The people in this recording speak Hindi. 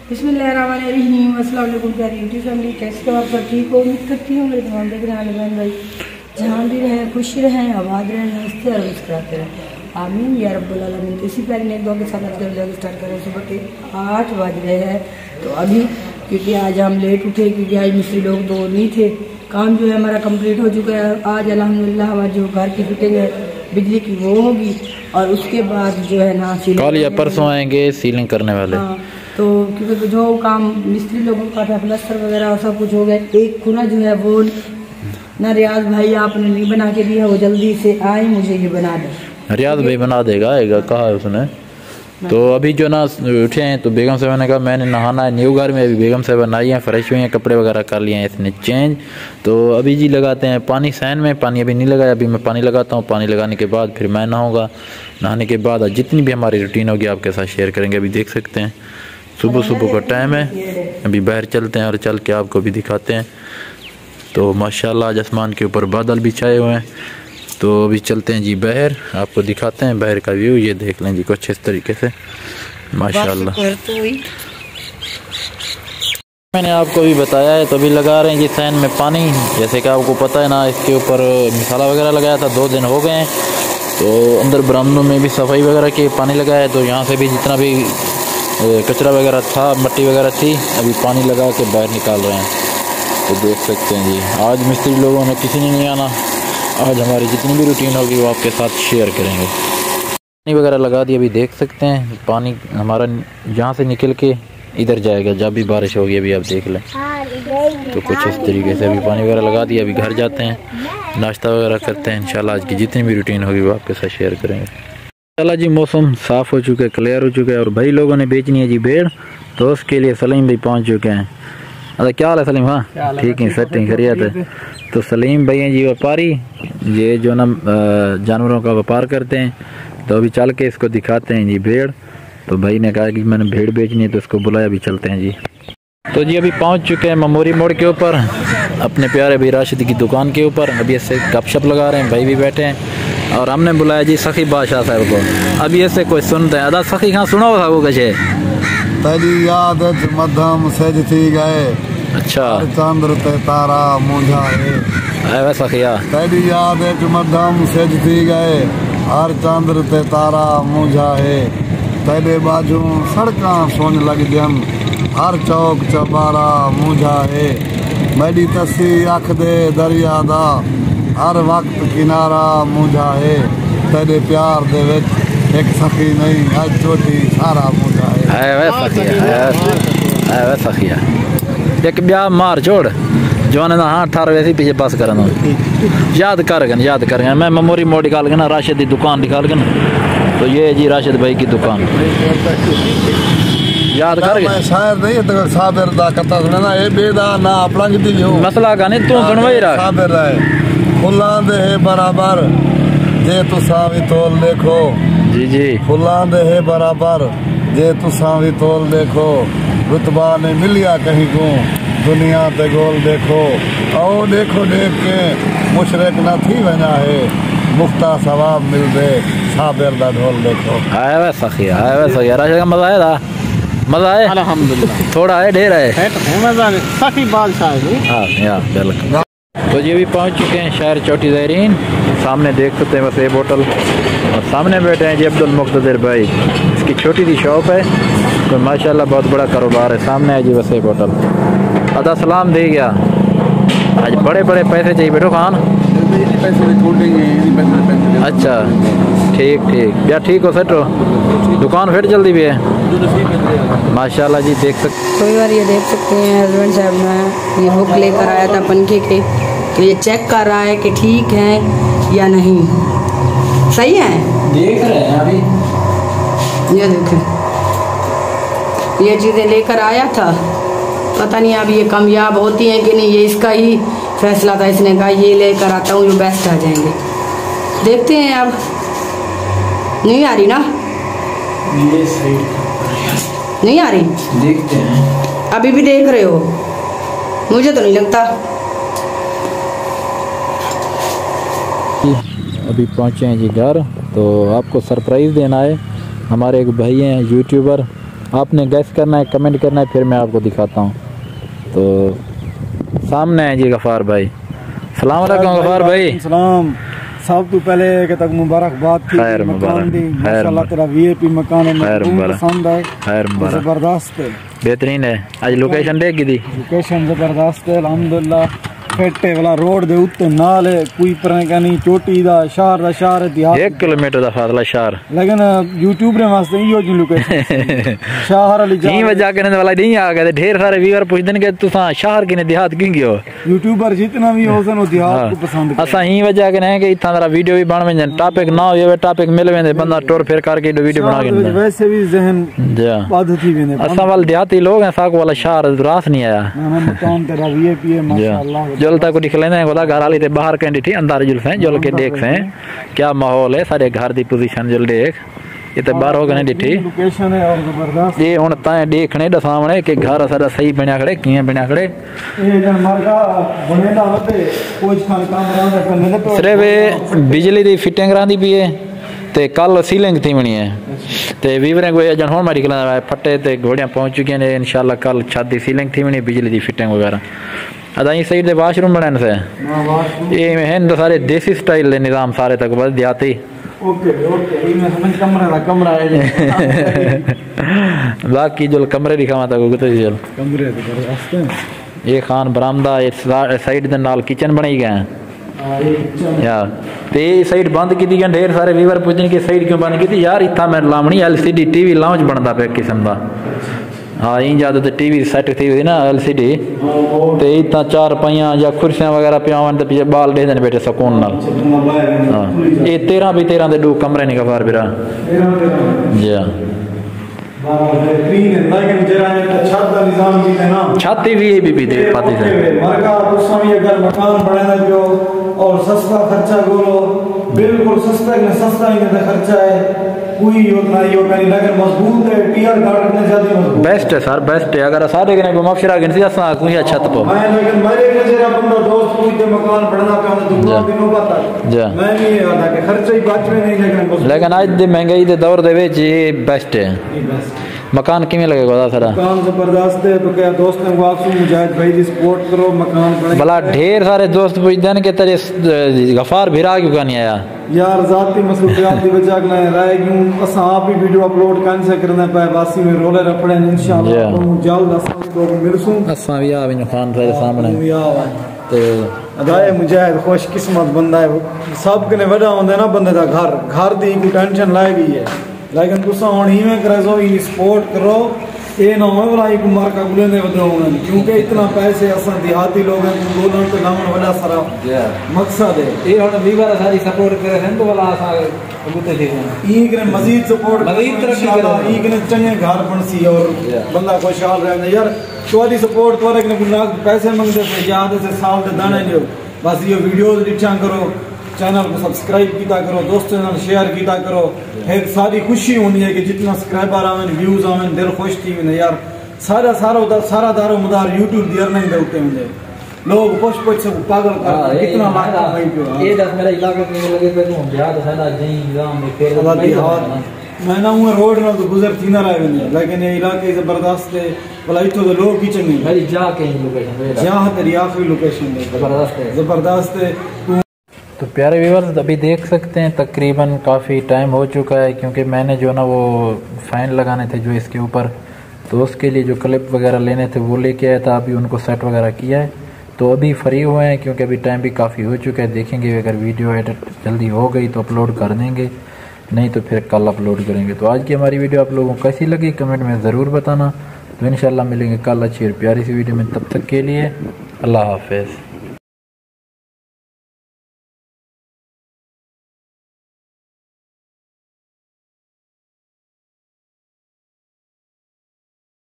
बिस्मिल्लाहिर्रहमानिर्रहीम। अस्सलाम वालेकुम प्यारी यूट्यूब फैमिली, कैसे हो आप सब? ठीक हो? उम्मीद करती हूँ मेरे तमाम देख रहे हैं बहन भाई जहाँ भी रहें खुश रहें, आबाद रहें, हंसते और मुस्कुराते रहें, आमीन या रब्बुल आलमीन। इसी प्यारी नेक दुआ के साथ आज का व्लॉग स्टार्ट करें। सुबह के 8 बज रहे हैं तो अभी, क्योंकि आज हम लेट उठे क्योंकि आज मिस्त्री लोग तो नहीं थे। काम जो है हमारा कंप्लीट हो चुका है। आज अल्हम्दुलिल्लाह हमारी जो घर की फिटिंग है बिजली की वो होगी और उसके बाद जो है ना कल या परसों आएंगे सीलिंग करने वाले। हाँ, तो क्योंकि जो काम मिस्त्री लोगों का था प्लास्टर वगैरह और सब कुछ हो गया। एक खुना जो है वो ना रियाज भाई आपने नहीं बना के दिया, वो जल्दी से आए मुझे ये बना दे। रियाज भाई बना देगा, आएगा कहा है उसने। तो अभी जो ना उठे हैं तो बेगम साहब ने कहा मैंने नहाना है न्यू घर में। अभी बेगम साहब नहाई हैं, फ्रेश हुई हैं, कपड़े वगैरह कर लिए हैं इसने चेंज। तो अभी जी लगाते हैं पानी सैन में। पानी अभी नहीं लगाया, अभी मैं पानी लगाता हूँ। पानी लगाने के बाद फिर मैं नहाऊंगा। नहाने के बाद जितनी भी हमारी रूटीन होगी आपके साथ शेयर करेंगे। अभी देख सकते हैं सुबह सुबह का टाइम है, अभी बाहर चलते हैं और चल के आपको भी दिखाते हैं। तो माशाल्लाह आज आसमान के ऊपर बादल भी छाए हुए हैं। तो अभी चलते हैं जी बाहर, आपको दिखाते हैं बाहर का व्यू। ये देख लें जी कुछ इस तरीके से माशाल्लाह। मैंने आपको भी बताया है, तो अभी लगा रहे हैं जी सैन में पानी। जैसे कि आपको पता है ना, इसके ऊपर मसाला वगैरह लगाया था, 2 दिन हो गए हैं। तो अंदर बरामदों में भी सफाई वगैरह के पानी लगाया है। तो यहाँ से भी जितना भी कचरा वगैरह था, मट्टी वगैरह थी, अभी पानी लगा के बाहर निकाल रहे हैं। तो देख सकते हैं जी आज मिस्त्री लोगों ने किसी ने नहीं आना। आज हमारी जितनी भी रूटीन होगी वो आपके साथ शेयर करेंगे। पानी वगैरह लगा दिया, अभी देख सकते हैं पानी हमारा यहाँ से निकल के इधर जाएगा जब भी बारिश होगी। अभी आप देख लें तो कुछ इस तरीके से अभी पानी वगैरह लगा दिया। अभी घर जाते हैं, नाश्ता वगैरह करते हैं। इंशाल्लाह आज की जितनी भी रूटीन होगी वो आपके साथ शेयर करेंगे। चला जी मौसम साफ़ हो चुका है, क्लियर हो चुका है। और भाई लोगों ने बेचनी है जी भेड़, तो उसके लिए सलीम भाई पहुँच चुके हैं। अरे क्या हाल है सलीम? हाँ ठीक है, सेटिंग खैरियत है। तो सलीम भाई हैं जी व्यापारी, ये जो ना जानवरों का व्यापार करते हैं। तो अभी चल के इसको दिखाते हैं जी भेड़। तो भाई ने कहा कि मैंने भेड़ बेचनी है तो इसको बुलाया, अभी चलते हैं जी। तो जी अभी पहुंच चुके हैं मेमोरी मोड़ के ऊपर, अपने प्यारे भाई राशिद की दुकान के ऊपर। अभी इससे गपशप लगा रहे हैं, भाई भी बैठे हैं। और हमने बुलाया जी सखी बादशाह साहब को। अभी ऐसे कोई सुनते हैं अदा सखी कहाँ सुना हुआ था वो कहे तेरी याद मध्यम सज थी गए। अच्छा चंद्र ते तारा मुझा है सखिया। तेरी याद मध्यम सज थी गए, हर चंद्र ते तारा मुझा है। तेरे बाजू सड़का सोन लग जन, हर चौक चबारा मुझा है। मेरी तसी अख दे दरिया दा, हर वक्त किनारा मुझा है। तेरे प्यार दे विच एक सखी नहीं, अज चोटी सारा मुझा है। सखिया एक ब्याह मार छोड़ जवान ना। हाँ 18 वैसे पीछे पास करना याद कर मैं मेमोरी मोड निकाल के ना राशिद की दुकान निकाल के ना। तो ये जी राशिद भाई की दुकान याद कर शायर नहीं तो साबिर दा कथा सुनना ए बेदा ना अपना किती जो मसला का नहीं तू सुनवाई रहा। साबिर है फुल्लां दे है बराबर, जे तुसां भी तोल देखो। जी जी फुल्लां दे है बराबर, जे तुसां भी तोल देखो। रुतबा ने मिलिया कहीं को, दुनिया ते गोल देखो। आओ देखो देख के मुशरक न थी वना है, मुफ्ता सवाब मिल दे साबिर दा ढोल देखो। आया सखिया राशिद का मजा आया था? मजा आया अल्हम्दुलिल्लाह। थोड़ा है ढेर है मजा सखी बादशाह है। हाँ बिल्कुल। तो ये भी पहुंच चुके हैं शहर चौटी ज़ायरीन। सामने देख सकते हैं बस ये बोतल, और सामने बैठे हैं जी अब्दुल मुक़्तदिर भाई। इसकी छोटी सी शॉप है, तो माशाल्लाह बहुत बड़ा कारोबार है। सामने है जी बस ये बोतल। अदा सलाम दे गया, आज बड़े बड़े पैसे चाहिए बेटो खान। अच्छा ठीक या ठीक हो सेट हो, दुकान फिर जल्दी भी है माशाल्लाह जी। देख सकते कोई बार ये देख सकते हैं हस्बैंड साहब ने ये बुक लेकर आया था पंखे के, तो ये चेक कर रहा है कि ठीक है या नहीं, सही है। देख रहे हैं अभी, ये देखें ये चीज़ें लेकर आया था, पता नहीं अब ये कामयाब होती हैं कि नहीं। ये इसका ही फैसला था, इसने कहा ये लेकर आता हूँ जो बेस्ट आ जाएंगे। देखते हैं अब। नहीं आ रही ना, ये सही नहीं आ रही, देखते हैं। अभी भी देख रहे हो? मुझे तो नहीं लगता। अभी पहुँचे हैं जी घर, तो आपको सरप्राइज़ देना है। हमारे एक भाई हैं यूट्यूबर, आपने गैस करना है, कमेंट करना है, फिर मैं आपको दिखाता हूँ। तो सामने है जी गफ़ार भाई। सलाम अलैकुम गफ़ार भाई। सलाम। सब तो पहले के तक मुबारकबाद थी। खैर मुबारक, माशाल्लाह तेरा वीआईपी मकान है, पसंद है, खैर मुबारक, जबरदस्त है, बेहतरीन है। आज लोकेशन देख दी, लोकेशन जबरदस्त है अल्हम्दुलिल्लाह। फेटे वाला रोड दे उत्ते नाल है, कोई पर नहीं चोटी दा शहर दा शहर है, देहात 1 किलोमीटर दा फासला शहर। लेकिन यूट्यूब रे वास्ते इयो जी लोकेशन शहर वाली जी वजह करने वाला नहीं आ गए। ढेर सारे व्यूअर पूछदे ने कि तुसा शहर किने देहात क्यों गयो। यूट्यूबर जितना भी हो सन देहात को पसंद कर। असा ही वजह के ने कि इतना सारा वीडियो भी बन वजन, टॉपिक ना होवे, टॉपिक मिल वेंदे, बंदा टूर फिर करके वीडियो बना के वैसे भी जहन बाध थी वेंदे। असा वाल देहाती लोग हैं, साक वाला शहर रास नहीं आया। मकान तेरा वीआईपी है माशाल्लाह। जलता को दिख लेने बोला घर वाली ते बाहर कहीं डिठी अंदर जुल्फे जुल के देख से क्या माहौल है, सारे घर दी पोजीशन जुल देख। ये तो बाहर हो गए डिठी लोकेशन है और जबरदस्त। ये हुन ताए देखने दा सामने कि घर सारा सही बनया खड़े, किए बनया खड़े। ये जन मरगा बनेदा होते कुछ खान काम रहा है पे सिर्फ बिजली दी फिटिंग करांदी पई है ते कल सीलिंग थी बनी है ते वीवरे को जन हुन मेडिकल फटे ते घोड़ियां पहुंच चुकी हैं। इंशाल्लाह कल छत दी सीलिंग थी बनी, बिजली दी फिटिंग वगैरह। अदाई साइड दे वाशरूम बनाने से ये हैं सारे देसी स्टाइल दे निजाम सारे तक बस देहाती। ओके ओके मैं समझ कमरा है बाकी जो कमरे दिखावा था को तो जल कमरे तो जबरदस्त है। ये खान बरामदा इस साइड दे नाल किचन बनाई गए यार। ते साइड बंद की थी, ढेर सारे व्यूअर पूछने की साइड क्यों बंद की थी यार। इतना मैं लावनी LCD टीवी लाउंज बनता पे किस्म का। हाँ इन ज्यादा तो टीवी सेट थी हुई ना LCD ते इतना 4 पहियां या कुर्सियां वगैरह पियावन ते पीछे बाल दे देने बेटे सुकून नाल। हाँ ये 13 भी 13 दे 2 कमरे नहीं गफार बिरा जी। छत भी दे पाती से मकान बनाना जो और सस्ता खर्चा बोलो बिल्कुल सस्ता ही खर्चा है। कोई योजना लेकिन मजबूत है, पीआर गार्ड ने ज्यादा मजबूत बेस्ट है सर, बेस्ट है। अगर सारे कने को मफशरा गन सी असा कोई छत पर मैं लेकिन मेरे के जरा बंदा दोस्त कोई दे मकान बनाना पे दुनिया दिनों बाद जा मैं नहीं आता कि खर्चा ही बच में नहीं। लेकिन आज दे महंगाई दे दौर दे विच ये बेस्ट है। मकान किमें लगेगा सर? मकान जबरदस्त है। तो क्या दोस्त ने वापस मुजाहिद भाई दी सपोर्ट करो, मकान बने। भला ढेर सारे दोस्त पूछते हैं कि तेरे गफार भिरा क्यों का नहीं आया यार। जाती मसरूफियात की वजह से रह गयूं असा आप ही वीडियो अपलोड कर से करना पे वासी में रोले रखड़े इंशाल्लाह तो जल्द असा लोग मिलसूं। असा भी आ बिन खान तेरे सामने ते अदाए मुजाहिद खुश किस्मत बंदा है। सब कने वडा होंदा ना बंदे दा घर दी कोई टेंशन लाए भी है। लेकिन तुसा हुन इवें करो ई सपोर्ट करो ये ना हो वाला एक मार का गुले ने वदो क्योंकि इतना पैसे असा देहाती लोग हैं बोलन तो लावन वाला सारा मकसद है। ये हुन वीवर सारी सपोर्ट करे हैं तो वाला असा गुते थे ई कने मजीद सपोर्ट मजीद तरक्की करो ई कने चंगे घर बनसी और बंदा खुशहाल रहे यार। तोरी सपोर्ट तोरे कने गुलाग पैसे मांगदे पे याद से साल दे दाने लियो बस ये वीडियोस दिखा करो, चैनल को सब्सक्राइब किया करो, दोस्तों ने शेयर किया करो। एक सारी खुशी होनी है कि जितना सब्सक्राइबर आवे व्यूज आवे दिल खुश थी यार। सारा दारो मदार यूट्यूब दी अर्निंग दे उते होंदे लोग पुछ से पागल कर कितना लाख भाई पे ये 10 मेरा इलाके में लगे पे तो याद है ना जी निजाम में फिर मैं ना हूं रोड ना तो गुजर थी ना रहे हैं। लेकिन ये इलाके जबरदस्त है भला इतो तो लोग किचन नहीं भाई जा के लोकेशन जहां तेरी आखिरी लोकेशन है जबरदस्त है। तो प्यारे व्यूअर्स अभी देख सकते हैं तकरीबन काफ़ी टाइम हो चुका है क्योंकि मैंने जो ना वो फ़ैन लगाने थे जो इसके ऊपर तो उसके लिए जो क्लिप वगैरह लेने थे वो लेके आया था। अभी उनको सेट वगैरह किया है तो अभी फ्री हुए हैं क्योंकि अभी टाइम भी काफ़ी हो चुका है। देखेंगे अगर वीडियो एडिट जल्दी हो गई तो अपलोड कर देंगे, नहीं तो फिर कल अपलोड करेंगे। तो आज की हमारी वीडियो आप लोगों को कैसी लगी कमेंट में ज़रूर बताना। तो इंशाल्लाह मिलेंगे कल अच्छी और प्यारी सी वीडियो में, तब तक के लिए अल्लाह हाफ़िज़।